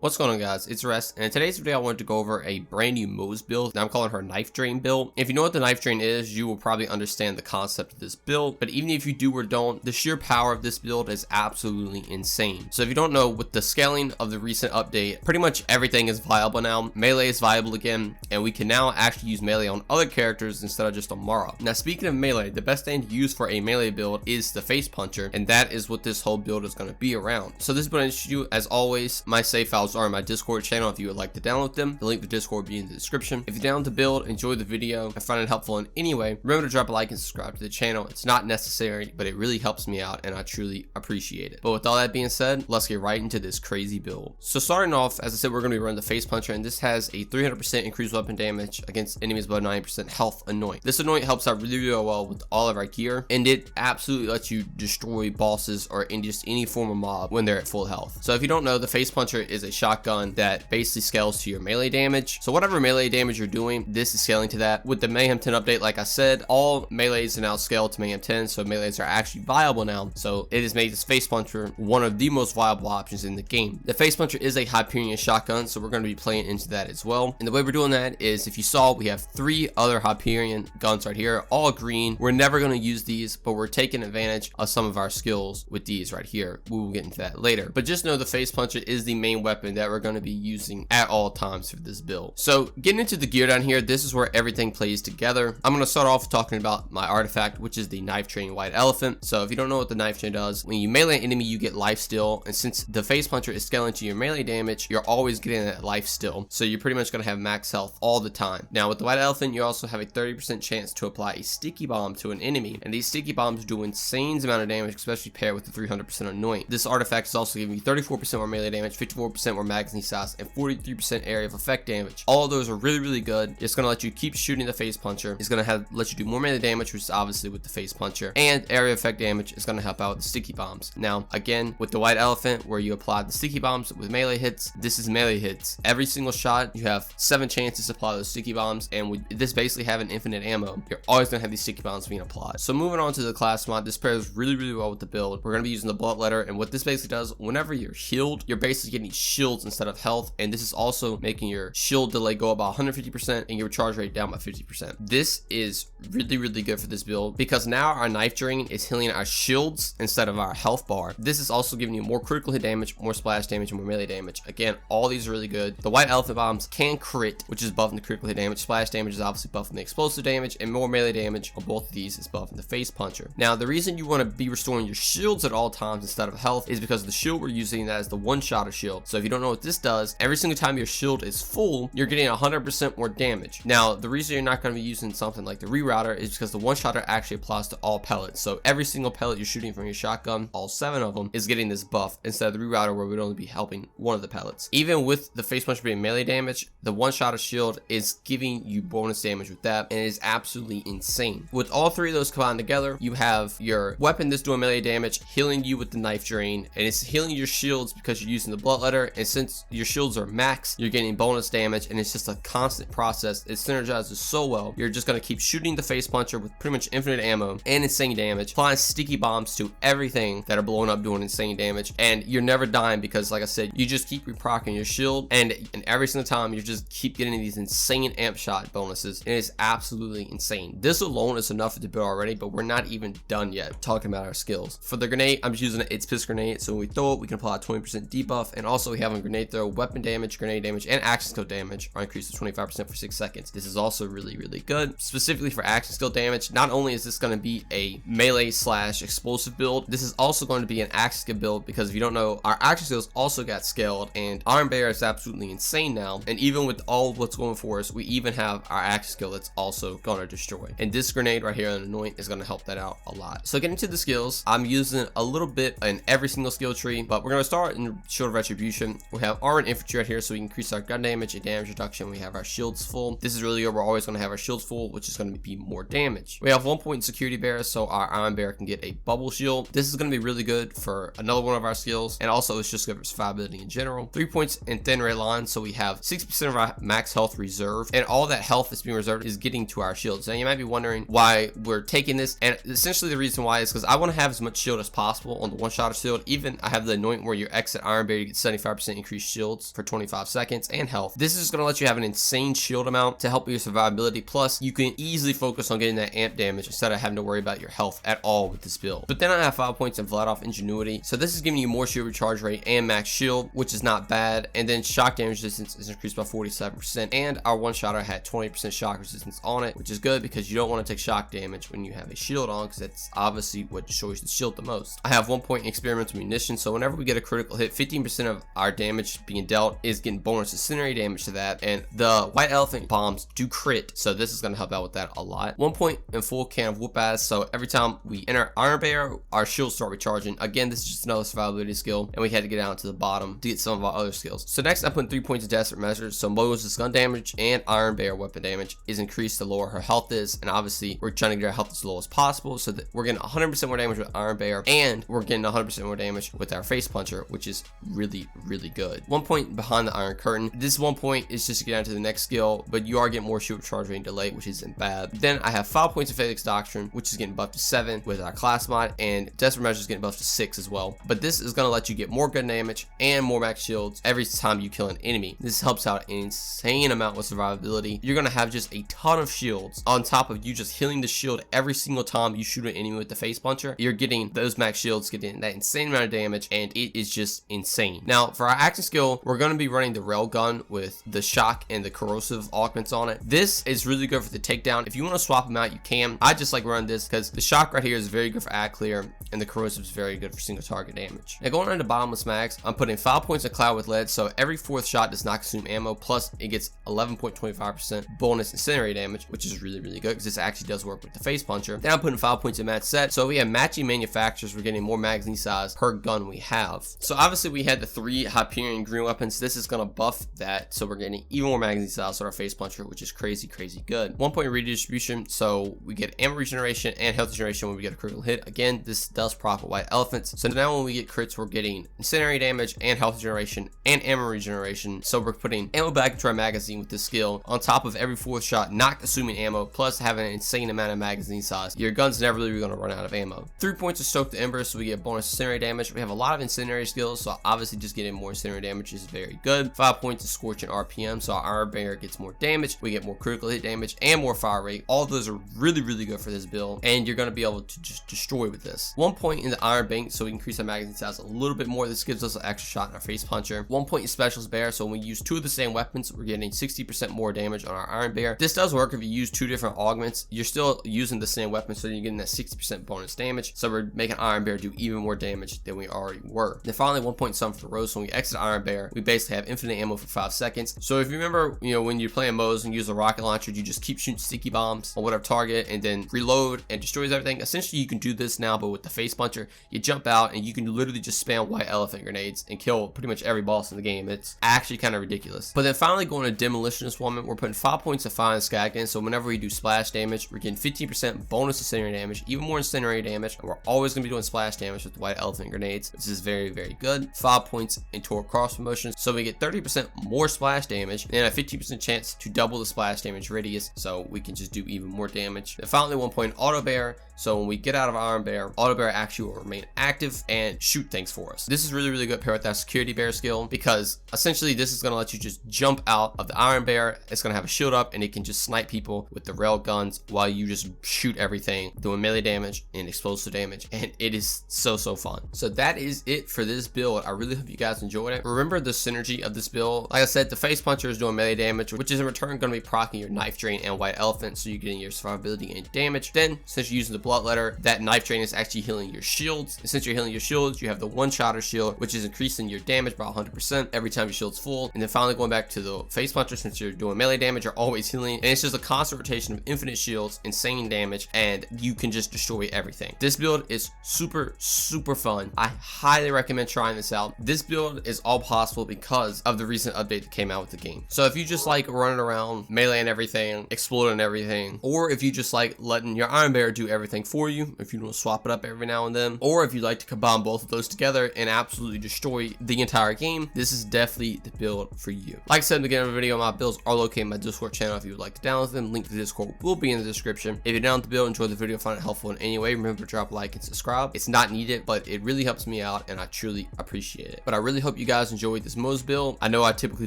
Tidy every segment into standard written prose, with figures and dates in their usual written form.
What's going on, guys? It's Rest, and in today's video I wanted to go over a brand new Moze build. Now I'm calling her Knife Drain build. If you know what the Knife Drain is, you will probably understand the concept of this build, but even if you do or don't, the sheer power of this build is absolutely insane. So if you don't know, with the scaling of the recent update, pretty much everything is viable now. Melee is viable again, and we can now actually use melee on other characters instead of just on Mara. Now speaking of melee, the best thing to use for a melee build is the face puncher, and that is what this whole build is going to be around. So this build, as always, my save files are in my Discord channel if you would like to download them. The link to Discord will be in the description. If you're down to build, enjoy the video, and find it helpful in any way, remember to drop a like and subscribe to the channel. It's not necessary, but it really helps me out and I truly appreciate it. But with all that being said, let's get right into this crazy build. So starting off, as I said, we're going to be running the face puncher, and this has a 300% increased weapon damage against enemies above 90% health anoint. This anoint helps out really well with all of our gear, and it absolutely lets you destroy bosses or in just any form of mob when they're at full health. So if you don't know, the face puncher is a shotgun that basically scales to your melee damage. So whatever melee damage you're doing, this is scaling to that. With the Mayhem 10 update, like I said, all melees are now scaled to Mayhem 10, so melees are actually viable now. So it has made this face puncher one of the most viable options in the game. The face puncher is a Hyperion shotgun, so we're going to be playing into that as well. And the way we're doing that is, if you saw, we have 3 other Hyperion guns right here, all green. We're never going to use these, but we're taking advantage of some of our skills with these right here. We will get into that later, but just know the face puncher is the main weapon that we're going to be using at all times for this build. So getting into the gear down here, this is where everything plays together. I'm going to start off talking about my artifact, which is the Knife Drain White Elephant. So if you don't know what the Knife Drain does, when you melee an enemy, you get life steal, and since the face puncher is scaling to your melee damage, you're always getting that life steal, so you're pretty much going to have max health all the time. Now with the White Elephant, you also have a 30% chance to apply a sticky bomb to an enemy, and these sticky bombs do insane amount of damage, especially paired with the 300% anoint. This artifact is also giving you 34% more melee damage, 54% more magazine size, and 43% area of effect damage. All of those are really good. It's going to let you keep shooting the face puncher. It's going to let you do more melee damage, which is obviously with the face puncher, and area effect damage is going to help out with the sticky bombs. Now again, with the White Elephant, where you apply the sticky bombs with melee hits, this is melee hits. Every single shot, you have 7 chances to apply those sticky bombs, and with this basically having infinite ammo, you're always going to have these sticky bombs being applied. So moving on to the class mod, this pairs really well with the build. We're going to be using the Bloodletter, and what this basically does, whenever you're healed, you're basically getting shields instead of health, and this is also making your shield delay go about 150% and your charge rate down by 50%. This is really good for this build, because now our Knife Drain is healing our shields instead of our health bar. This is also giving you more critical hit damage, more splash damage, and more melee damage. Again, all these are really good. The White Elephant bombs can crit, which is buffing the critical hit damage. Splash damage is obviously buffing the explosive damage, and more melee damage on both of these is buffing the face puncher. Now the reason you want to be restoring your shields at all times instead of health is because the shield we're using, that is the one-shotter shield. So if you don't know what this does, every single time your shield is full, you're getting 100% more damage. Now the reason you're not going to be using something like the rerouter is because the one-shotter actually applies to all pellets. So every single pellet you're shooting from your shotgun, all 7 of them, is getting this buff instead of the rerouter, where we'd only be helping one of the pellets. Even with the face puncher being melee damage, the one-shotter shield is giving you bonus damage with that, and it is absolutely insane. With all 3 of those combined together, you have your weapon that's doing melee damage, healing you with the Knife Drain, and it's healing your shields because you're using the Bloodletter, and since your shields are max, you're getting bonus damage, and it's just a constant process. It synergizes so well. You're just going to keep shooting the face puncher with pretty much infinite ammo and insane damage, applying sticky bombs to everything that are blowing up doing insane damage, and you're never dying because, like I said, you just keep reprocking your shield, and every single time you just keep getting these insane amp shot bonuses. It is absolutely insane. This alone is enough for the build already, but we're not even done yet talking about our skills. For the grenade, I'm just using an It's Piss grenade, so when we throw it, we can apply a 20% debuff, and also we have a grenade throw, weapon damage, grenade damage, and action skill damage are increased to 25% for 6 seconds. This is also really good, specifically for action skill damage. Not only is this going to be a melee / explosive build, this is also going to be an action skill build, because if you don't know, our action skills also got scaled, and Iron Bear is absolutely insane now, and even with all of what's going for us, we even have our action skill that's also going to destroy, and this grenade right here on anoint is going to help that out a lot. So getting to the skills, I'm using a little bit in every single skill tree, but we're going to start in Shield of Retribution. We have armor and infantry right here, so we can increase our gun damage and damage reduction. We have our shields full. This is really good. We're always going to have our shields full, which is going to be more damage. We have 1 point in security bear, so our Iron Bear can get a bubble shield. This is going to be really good for another one of our skills, and also it's just good for survivability in general. 3 points in thin red line, so we have 60% of our max health reserved, and all that health that's being reserved is getting to our shields. Now you might be wondering why we're taking this, and essentially the reason why is because I want to have as much shield as possible on the one-shot shield. Even I have the anoint where your exit Iron Bear, you get 75% 25% increased shields for 25 seconds and health. This is going to let you have an insane shield amount to help with your survivability. Plus, you can easily focus on getting that amp damage instead of having to worry about your health at all with this build. But then I have 5 points in Vladoff Ingenuity. So this is giving you more shield recharge rate and max shield, which is not bad. And then shock damage resistance is increased by 47%. And our one-shotter had 20% shock resistance on it, which is good because you don't want to take shock damage when you have a shield on, because that's obviously what destroys the shield the most. I have 1 point in experimental munition. So whenever we get a critical hit, 15% of our damage being dealt is getting bonus incendiary damage to that. And the white elephant bombs do crit, so this is going to help out with that a lot. 1 point in full can of whoop ass. So every time we enter Iron Bear, our shields start recharging. Again, this is just another survivability skill, and we had to get down to the bottom to get some of our other skills. So next, I'm putting 3 points of desperate measures. So Moze's gun damage and Iron Bear weapon damage is increased the lower her health is, and obviously we're trying to get our health as low as possible, so that we're getting 100% more damage with Iron Bear, and we're getting 100% more damage with our face puncher, which is really good. 1 point behind the Iron Curtain. This 1 point is just to get down to the next skill, but you are getting more shield recharge rate and delay, which isn't bad. Then I have 5 points of Felix Doctrine, which is getting buffed to 7 with our class mod, and desperate measures getting buffed to 6 as well. But this is going to let you get more gun damage and more max shields every time you kill an enemy. This helps out an insane amount with survivability. You're going to have just a ton of shields on top of you just healing the shield every single time you shoot an enemy with the face puncher. You're getting those max shields, getting that insane amount of damage, and it is just insane. Now for our action skill, we're going to be running the rail gun with the shock and the corrosive augments on it. This is really good for the takedown. If you want to swap them out, you can. I just like running this because the shock right here is very good for ad clear, and the corrosive is very good for single target damage. Now going on to bottomless mags, I'm putting 5 points of cloud with lead, so every 4th shot does not consume ammo, plus it gets 11.25% bonus incendiary damage, which is really good because this actually does work with the face puncher. Then I'm putting 5 points in match set, so we have matching manufacturers. We're getting more magazine size per gun we have. So obviously we had the 3 Hyperion green weapons. This is going to buff that, so we're getting even more magazine size on our face puncher, which is crazy good. 1 point redistribution, so we get ammo regeneration and health regeneration when we get a critical hit. Again, this does proc with white elephants, so now when we get crits, we're getting incendiary damage and health regeneration and ammo regeneration. So we're putting ammo back into our magazine with this skill on top of every 4th shot not consuming ammo, plus having an insane amount of magazine size. Your gun's never really going to run out of ammo. 3 points of soak the embers, so we get bonus incendiary damage. We have a lot of incendiary skills, so obviously just getting more incendiary damage is very good. 5 points of scorch and RPM, so our Iron Bear gets more damage. We get more critical hit damage and more fire rate. All of those are really good for this build, and you're going to be able to just destroy with this. 1 point in the Iron Bank, so we increase our magazine size a little bit more. This gives us an extra shot in our face puncher. 1 point in Specialist Bear, so when we use 2 of the same weapons, we're getting 60% more damage on our Iron Bear. This does work if you use 2 different augments. You're still using the same weapon, so you're getting that 60% bonus damage. So we're making Iron Bear do even more damage than we already were. Then finally, 1 point Sun for the Rose. So when we exit Iron Bear, we basically have infinite ammo for 5 seconds. So if you remember, when you're playing Moze and use a rocket launcher, you just keep shooting sticky bombs on whatever target and then reload and destroys everything. Essentially, you can do this now, but with the face puncher, you jump out and you can literally just spam white elephant grenades and kill pretty much every boss in the game. It's actually kind of ridiculous. But then finally going to Demolitionist Woman, we're putting 5 points of Fire and Skagin. So whenever we do splash damage, we're getting 15% bonus incendiary damage, even more incendiary damage, and we're always going to be doing splash damage with the white elephant grenades. This is very good. 5 points in Torque Cross Promotion, so we get 30% more splash damage and a 15% chance to double the splash damage radius, so we can just do even more damage. And finally, 1 point Auto Bear, so when we get out of Iron Bear, Auto Bear actually will remain active and shoot things for us. This is really good paired with that Security Bear skill, because essentially this is going to let you just jump out of the Iron Bear. It's going to have a shield up and it can just snipe people with the rail guns while you just shoot everything, doing melee damage and explosive damage, and it is so fun. So that is it for this build. I really hope you guys enjoyed it. Remember the synergy of this build. Like I said, the face puncher is doing melee damage, which is in return going to be proccing your knife drain and white elephant, so you're getting your survivability and damage. Then since you're using the bloodletter, that knife drain is actually healing your shields, and since you're healing your shields, you have the one-shotter shield, which is increasing your damage by 100% every time your shield's full. And then finally going back to the face puncher, since you're doing melee damage, you're always healing, and it's just a constant rotation of infinite shields, insane damage, and you can just destroy everything. This build is super fun. I highly recommend trying this out. This build is all possible because of the recent update that came out with the game. So if you just like running around melee and everything, exploding everything, or if you just like letting your Iron Bear do everything for you, if you want to swap it up every now and then, or if you like to combine both of those together and absolutely destroy the entire game, this is definitely the build for you. Like I said in the beginning of the video, my builds are located in my Discord channel if you would like to download them. Link to the Discord will be in the description. If you're down with the build, enjoy the video, find it helpful in any way, remember to drop a like and subscribe. It's not needed, but it really helps me out and I truly appreciate it. But I really hope you you guys enjoyed this Moze build. I know I typically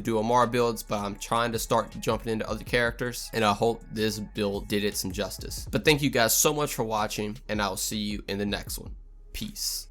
do Amara builds, but I'm trying to start jumping into other characters, and I hope this build did it some justice. But thank you guys so much for watching, and I will see you in the next one. Peace.